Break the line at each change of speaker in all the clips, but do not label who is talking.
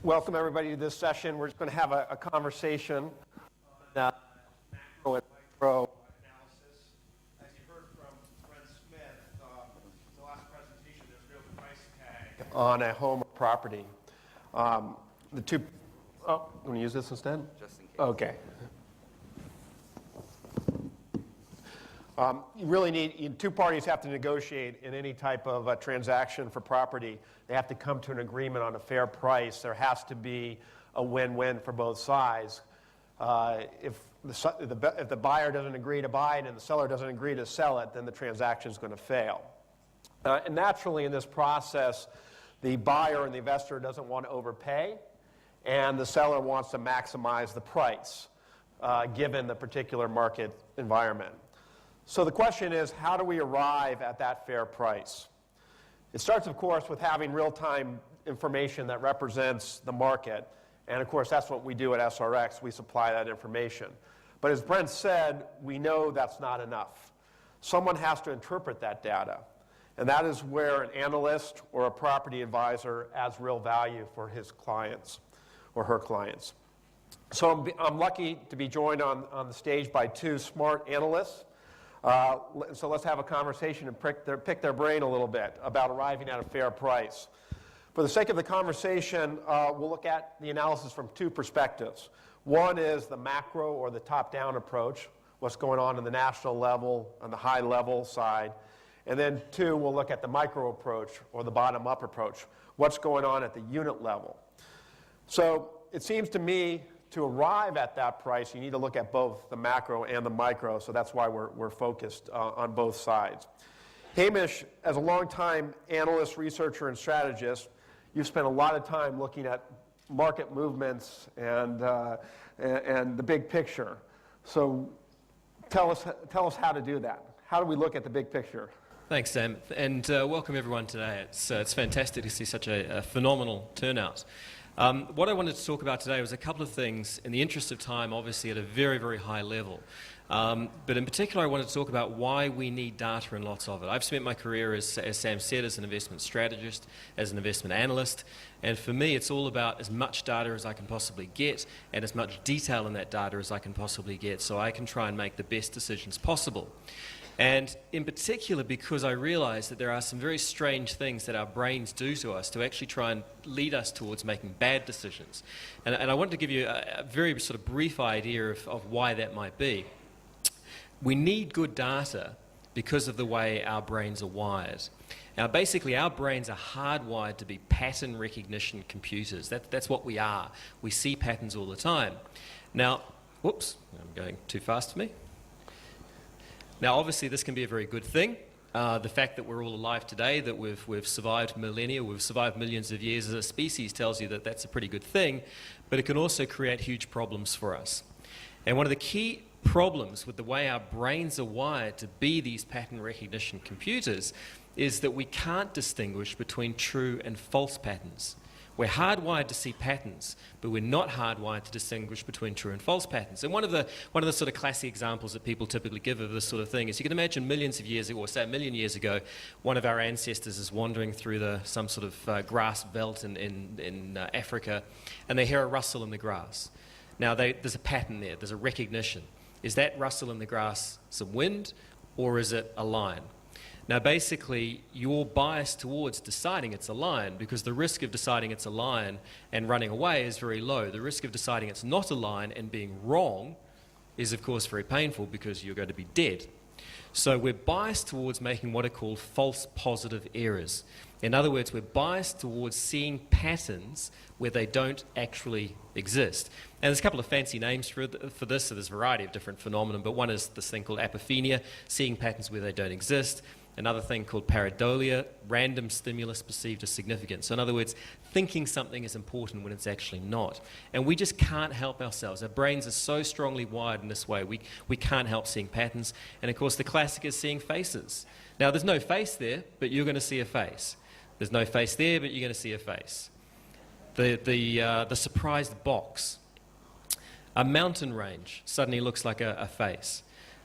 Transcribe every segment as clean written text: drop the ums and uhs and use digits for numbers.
Welcome everybody to this session. We're just going to have a conversation on macro and micro analysis. As you heard from Brent Smith, in the last presentation, there's no price tag on a home or property. Want to use this instead?
Just in case.
Okay. You really need, two parties have to negotiate in any type of a transaction for property. They have to come to an agreement on a fair price. There has to be a win-win for both sides. If the buyer doesn't agree to buy it and the seller doesn't agree to sell it, then the transaction is going to fail. And naturally in this process, the buyer and the investor doesn't want to overpay, and the seller wants to maximize the price given the particular market environment. So the question is, how do we arrive at that fair price? It starts, of course, with having real-time information that represents the market. And, of course, that's what we do at SRX. We supply that information. But as Brent said, we know that's not enough. Someone has to interpret that data. And that is where an analyst or a property advisor adds real value for his clients or her clients. So I'm lucky to be joined on the stage by two smart analysts. So let's have a conversation and pick their brain a little bit about arriving at a fair price. For the sake of the conversation, we'll look at the analysis from two perspectives. One is the macro or the top-down approach, what's going on in the national level, on the high-level side. And then two, we'll look at the micro approach or the bottom-up approach, what's going on at the unit level. So it seems to me to arrive at that price, you need to look at both the macro and the micro, so that's why we're focused on both sides. Hamish, as a longtime analyst, researcher, and strategist, you've spent a lot of time looking at market movements and the big picture. So tell us how to do that. How do we look at the big picture?
Thanks, Sam, and welcome everyone today. It's fantastic to see such a phenomenal turnout. What I wanted to talk about today was a couple of things in the interest of time, obviously at a very, very high level. But in particular, I wanted to talk about why we need data and lots of it. I've spent my career, as Sam said, as an investment strategist, as an investment analyst, and for me it's all about as much data as I can possibly get and as much detail in that data as I can possibly get so I can try and make the best decisions possible. And in particular, because I realize that there are some very strange things that our brains do to us to actually try and lead us towards making bad decisions. And I wanted to give you a very sort of brief idea of why that might be. We need good data because of the way our brains are wired. Now, basically, our brains are hardwired to be pattern recognition computers. That's what we are. We see patterns all the time. Now, whoops, I'm going too fast for me. Now, obviously, this can be a very good thing. The fact that we're all alive today, that we've survived millennia, we've survived millions of years as a species tells you that that's a pretty good thing, but it can also create huge problems for us. And one of the key problems with the way our brains are wired to be these pattern recognition computers is that we can't distinguish between true and false patterns. We're hardwired to see patterns, but we're not hardwired to distinguish between true and false patterns. And one of the sort of classic examples that people typically give of this sort of thing is you can imagine millions of years ago, or say a million years ago, one of our ancestors is wandering through some sort of grass belt in Africa, and they hear a rustle in the grass. Now, there's a pattern there. There's a recognition. Is that rustle in the grass some wind, or is it a lion? Now, basically, you're biased towards deciding it's a lion because the risk of deciding it's a lion and running away is very low. The risk of deciding it's not a lion and being wrong is, of course, very painful because you're going to be dead. So we're biased towards making what are called false positive errors. In other words, we're biased towards seeing patterns where they don't actually exist. And there's a couple of fancy names for this, so there's a variety of different phenomena, but one is this thing called apophenia, seeing patterns where they don't exist. Another thing called pareidolia, random stimulus perceived as significant. So in other words, thinking something is important when it's actually not. And we just can't help ourselves. Our brains are so strongly wired in this way, we can't help seeing patterns. And of course, the classic is seeing faces. Now, there's no face there, but you're going to see a face. There's no face there, but you're going to see a face. The surprised box. A mountain range suddenly looks like a face.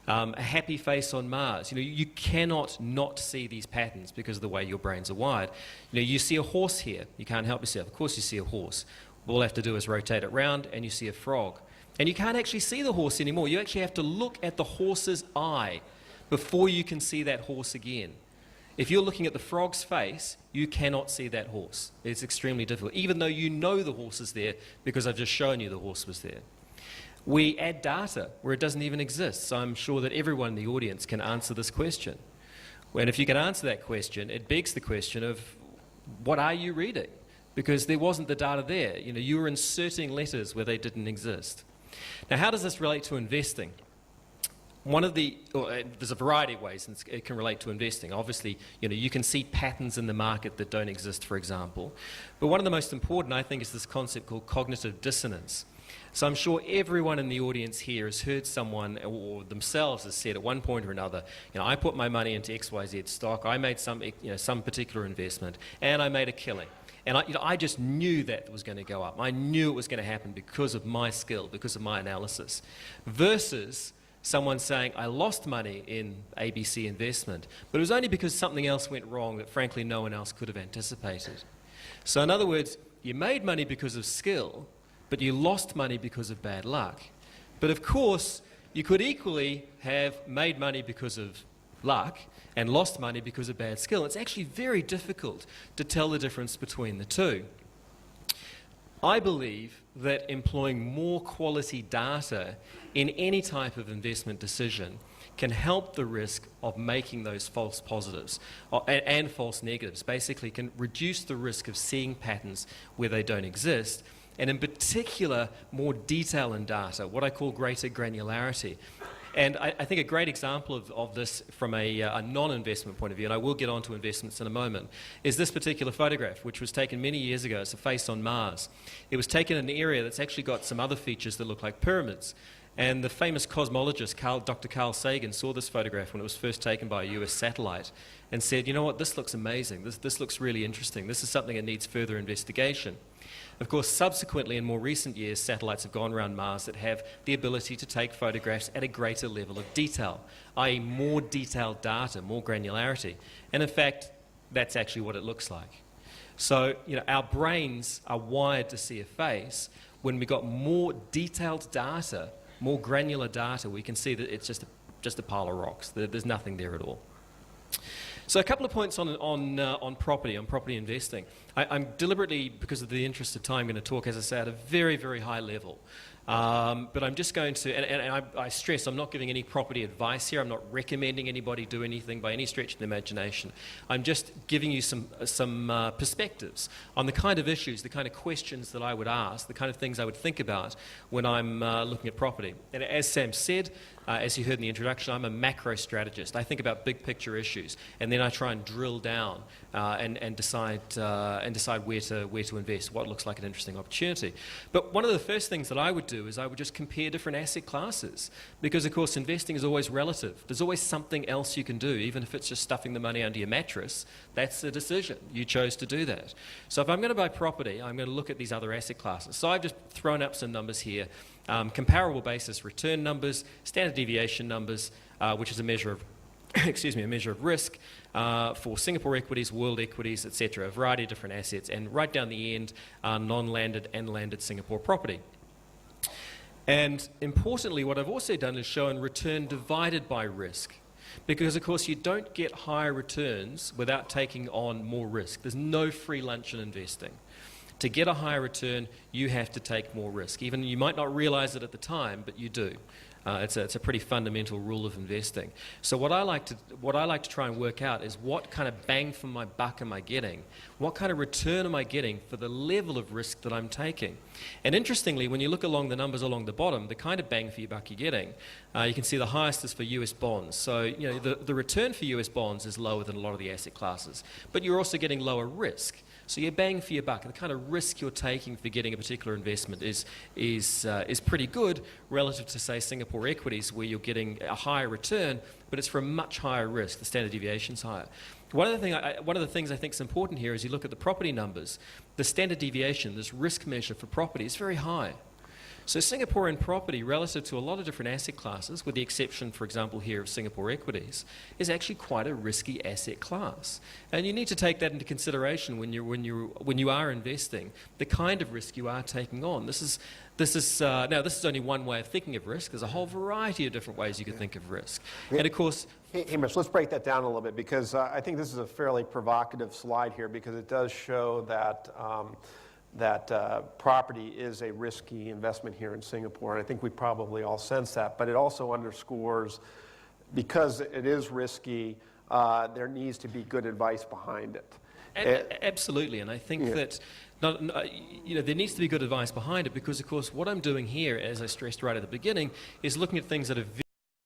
A happy face on Mars. You cannot not see these patterns because of the way your brains are wired. You see a horse here. You can't help yourself. Of course you see a horse. All I have to do is rotate it round and you see a frog. And you can't actually see the horse anymore. You actually have to look at the horse's eye before you can see that horse again. If you're looking at the frog's face, you cannot see that horse. It's extremely difficult, even though you know the horse is there because I've just shown you the horse was there. We add data where it doesn't even exist, so I'm sure that everyone in the audience can answer this question. And if you can answer that question, it begs the question of, what are you reading? Because there wasn't the data there. You were inserting letters where they didn't exist. Now, how does this relate to investing? There's a variety of ways it can relate to investing. Obviously, you can see patterns in the market that don't exist, for example. But one of the most important, I think, is this concept called cognitive dissonance. So I'm sure everyone in the audience here has heard someone or themselves has said at one point or another, I put my money into XYZ stock, I made some particular investment, and I made a killing. And I just knew that was going to go up. I knew it was going to happen because of my skill, because of my analysis. Versus someone saying, I lost money in ABC investment, but it was only because something else went wrong that frankly no one else could have anticipated. So in other words, you made money because of skill, but you lost money because of bad luck. But of course, you could equally have made money because of luck and lost money because of bad skill. It's actually very difficult to tell the difference between the two. I believe that employing more quality data in any type of investment decision can help the risk of making those false positives and false negatives. Basically, can reduce the risk of seeing patterns where they don't exist, and in particular, more detail in data, what I call greater granularity. And I think a great example of this from a non-investment point of view, and I will get on to investments in a moment, is this particular photograph, which was taken many years ago. It's a face on Mars. It was taken in an area that's actually got some other features that look like pyramids. And the famous cosmologist, Dr. Carl Sagan, saw this photograph when it was first taken by a US satellite and said, you know what, this looks amazing. This looks really interesting. This is something that needs further investigation. Of course, subsequently, in more recent years, satellites have gone around Mars that have the ability to take photographs at a greater level of detail, i.e. more detailed data, more granularity. And in fact, that's actually what it looks like. So, our brains are wired to see a face. When we got more detailed data, more granular data, we can see that it's just a pile of rocks. There's nothing there at all. So a couple of points on property investing. I'm deliberately, because of the interest of time, going to talk, as I say, at a very, very high level. But I'm just going to, and I stress, I'm not giving any property advice here. I'm not recommending anybody do anything by any stretch of the imagination. I'm just giving you some perspectives on the kind of issues, the kind of questions that I would ask, the kind of things I would think about when I'm looking at property. And as Sam said, as you heard in the introduction, I'm a macro strategist. I think about big picture issues, and then I try and drill down and decide where to invest, what looks like an interesting opportunity. But one of the first things that I would do is I would just compare different asset classes, because of course investing is always relative. There's always something else you can do, even if it's just stuffing the money under your mattress. That's the decision. You chose to do that. So if I'm going to buy property, I'm going to look at these other asset classes. So I've just thrown up some numbers here. Comparable basis return numbers, standard deviation numbers, which is a measure of a measure of risk for Singapore equities, world equities, etc., a variety of different assets, and right down the end, non-landed and landed Singapore property. And importantly, what I've also done is shown return divided by risk, because of course you don't get higher returns without taking on more risk. There's no free lunch in investing. To get a higher return, you have to take more risk. Even you might not realize it at the time, but you do. It's a pretty fundamental rule of investing. So what I like to try and work out is what kind of bang for my buck am I getting? What kind of return am I getting for the level of risk that I'm taking? And interestingly, when you look along the numbers along the bottom, the kind of bang for your buck you're getting, you can see the highest is for US bonds. So the return for US bonds is lower than a lot of the asset classes, but you're also getting lower risk. So you're bang for your buck. The kind of risk you're taking for getting a particular investment is pretty good relative to, say, Singapore equities, where you're getting a higher return, but it's for a much higher risk. The standard deviation's higher. One of the things I think is important here is you look at the property numbers. The standard deviation, this risk measure for property, is very high. So Singaporean property, relative to a lot of different asset classes, with the exception, for example, here of Singapore equities, is actually quite a risky asset class. And you need to take that into consideration when you are investing, the kind of risk you are taking on. This is only one way of thinking of risk. There's a whole variety of different ways you could think of risk. And of course,
Hey, Mitch, let's break that down a little bit, because I think this is a fairly provocative slide here, because it does show that property is a risky investment here in Singapore, and I think we probably all sense that. But it also underscores, because it is risky, there needs to be good advice behind it.
Absolutely, and I think that there needs to be good advice behind it, because, of course, what I'm doing here, as I stressed right at the beginning, is looking at things that are